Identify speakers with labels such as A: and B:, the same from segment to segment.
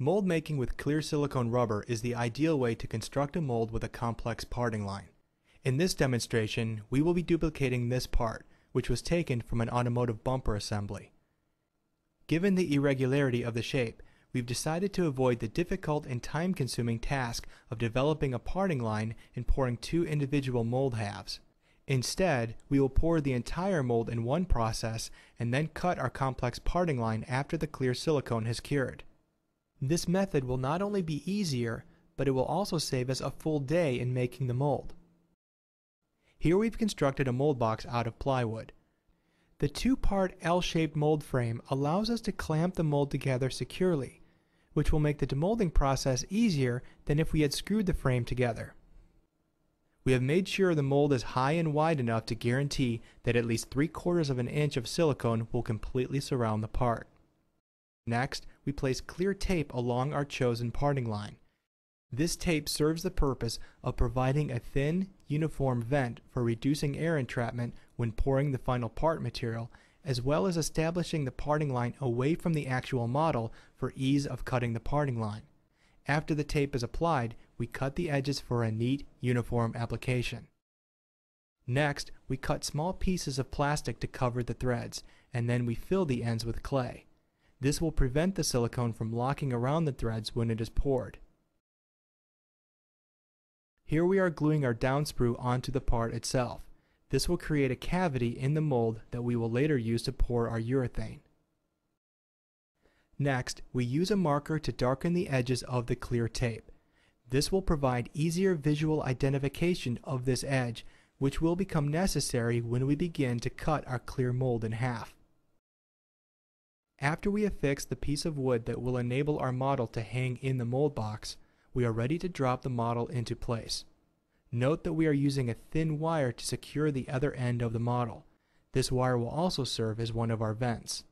A: Mold making with clear silicone rubber is the ideal way to construct a mold with a complex parting line. In this demonstration, we will be duplicating this part, which was taken from an automotive bumper assembly. Given the irregularity of the shape, we've decided to avoid the difficult and time-consuming task of developing a parting line and pouring two individual mold halves. Instead, we will pour the entire mold in one process and then cut our complex parting line after the clear silicone has cured. This method will not only be easier, but it will also save us a full day in making the mold. Here we've constructed a mold box out of plywood. The two-part L-shaped mold frame allows us to clamp the mold together securely, which will make the demolding process easier than if we had screwed the frame together. We have made sure the mold is high and wide enough to guarantee that at least 3/4 of an inch of silicone will completely surround the part. Next, we place clear tape along our chosen parting line. This tape serves the purpose of providing a thin, uniform vent for reducing air entrapment when pouring the final part material, as well as establishing the parting line away from the actual model for ease of cutting the parting line. After the tape is applied, we cut the edges for a neat, uniform application. Next, we cut small pieces of plastic to cover the threads, and then we fill the ends with clay. This will prevent the silicone from locking around the threads when it is poured. Here we are gluing our downsprue onto the part itself. This will create a cavity in the mold that we will later use to pour our urethane. Next, we use a marker to darken the edges of the clear tape. This will provide easier visual identification of this edge, which will become necessary when we begin to cut our clear mold in half. After we have fixed the piece of wood that will enable our model to hang in the mold box, we are ready to drop the model into place. Note that we are using a thin wire to secure the other end of the model. This wire will also serve as one of our vents.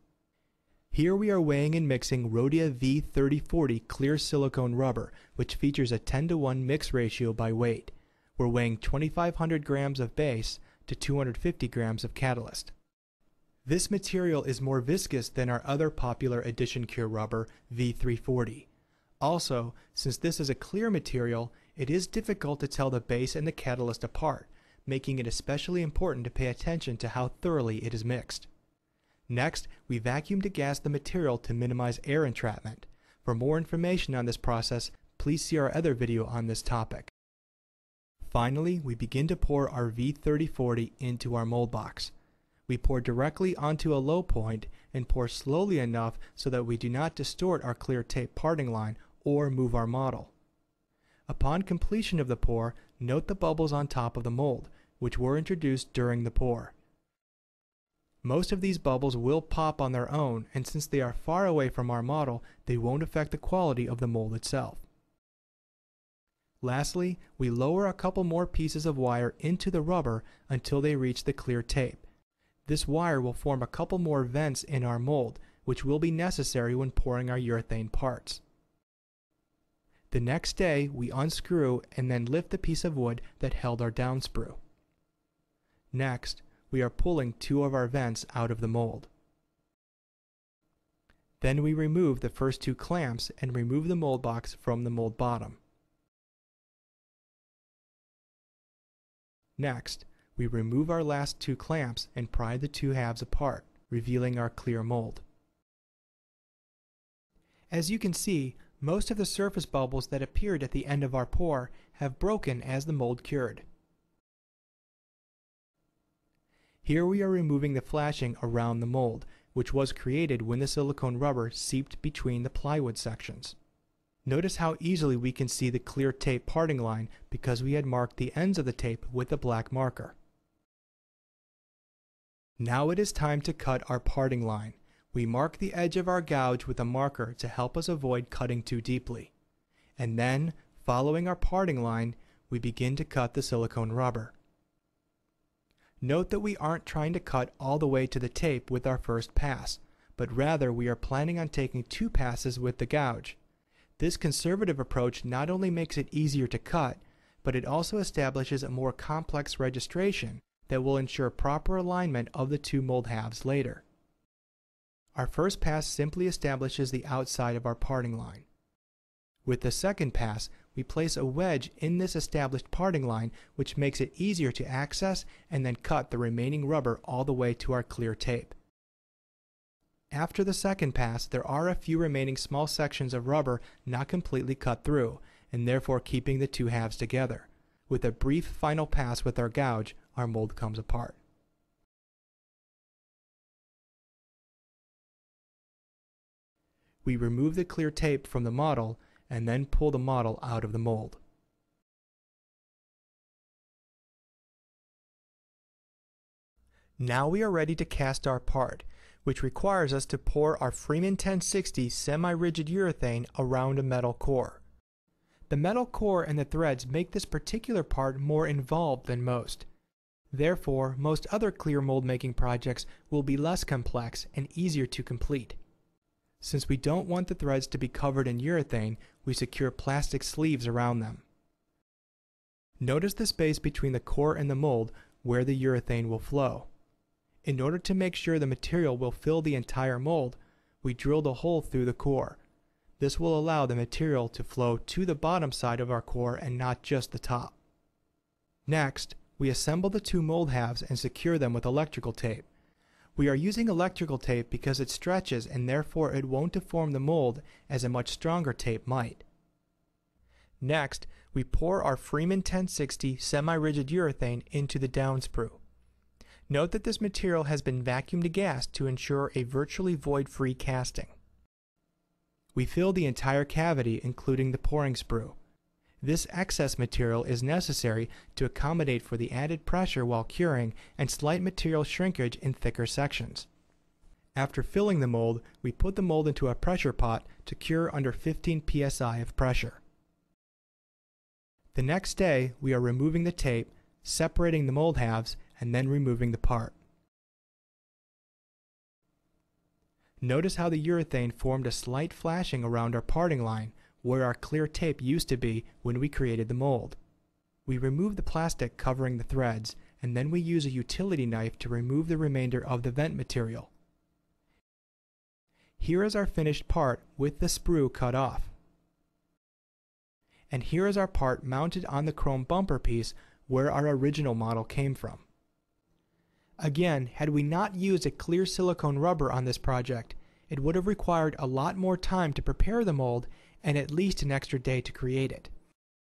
A: Here we are weighing and mixing Rhodia V3040 clear silicone rubber, which features a 10:1 mix ratio by weight. We're weighing 2,500 grams of base to 250 grams of catalyst. This material is more viscous than our other popular addition cure rubber, V340. Also, since this is a clear material, it is difficult to tell the base and the catalyst apart, making it especially important to pay attention to how thoroughly it is mixed. Next, we vacuum degas the material to minimize air entrapment. For more information on this process, please see our other video on this topic. Finally, we begin to pour our V3040 into our mold box. We pour directly onto a low point and pour slowly enough so that we do not distort our clear tape parting line or move our model. Upon completion of the pour, note the bubbles on top of the mold, which were introduced during the pour. Most of these bubbles will pop on their own, and since they are far away from our model, they won't affect the quality of the mold itself. Lastly, we lower a couple more pieces of wire into the rubber until they reach the clear tape. This wire will form a couple more vents in our mold, which will be necessary when pouring our urethane parts. The next day, we unscrew and then lift the piece of wood that held our downsprue. Next, we are pulling two of our vents out of the mold. Then we remove the first two clamps and remove the mold box from the mold bottom. Next, we remove our last two clamps and pry the two halves apart, revealing our clear mold. As you can see, most of the surface bubbles that appeared at the end of our pour have broken as the mold cured. Here we are removing the flashing around the mold, which was created when the silicone rubber seeped between the plywood sections. Notice how easily we can see the clear tape parting line because we had marked the ends of the tape with a black marker. Now it is time to cut our parting line. We mark the edge of our gouge with a marker to help us avoid cutting too deeply. And then, following our parting line, we begin to cut the silicone rubber. Note that we aren't trying to cut all the way to the tape with our first pass, but rather we are planning on taking 2 passes with the gouge. This conservative approach not only makes it easier to cut, but it also establishes a more complex registration that will ensure proper alignment of the 2 mold halves later. Our first pass simply establishes the outside of our parting line. With the second pass, we place a wedge in this established parting line, which makes it easier to access, and then cut the remaining rubber all the way to our clear tape. After the second pass, there are a few remaining small sections of rubber not completely cut through, and therefore keeping the two halves together. With a brief final pass with our gouge, our mold comes apart. We remove the clear tape from the model and then pull the model out of the mold. Now we are ready to cast our part, which requires us to pour our Freeman 1060 semi-rigid urethane around a metal core. The metal core and the threads make this particular part more involved than most. Therefore, most other clear mold making projects will be less complex and easier to complete. Since we don't want the threads to be covered in urethane, we secure plastic sleeves around them. Notice the space between the core and the mold where the urethane will flow. In order to make sure the material will fill the entire mold, we drilled a hole through the core. This will allow the material to flow to the bottom side of our core and not just the top. Next, we assemble the two mold halves and secure them with electrical tape. We are using electrical tape because it stretches and therefore it won't deform the mold as a much stronger tape might. Next, we pour our Freeman 1060 semi-rigid urethane into the downsprue. Note that this material has been vacuum degassed to ensure a virtually void-free casting. We fill the entire cavity, including the pouring sprue. This excess material is necessary to accommodate for the added pressure while curing and slight material shrinkage in thicker sections. After filling the mold, we put the mold into a pressure pot to cure under 15 psi of pressure. The next day, we are removing the tape, separating the mold halves, and then removing the part. Notice how the urethane formed a slight flashing around our parting line, where our clear tape used to be when we created the mold. We remove the plastic covering the threads, and then we use a utility knife to remove the remainder of the vent material. Here is our finished part with the sprue cut off. And here is our part mounted on the chrome bumper piece where our original model came from. Again, had we not used a clear silicone rubber on this project, it would have required a lot more time to prepare the mold and at least an extra day to create it.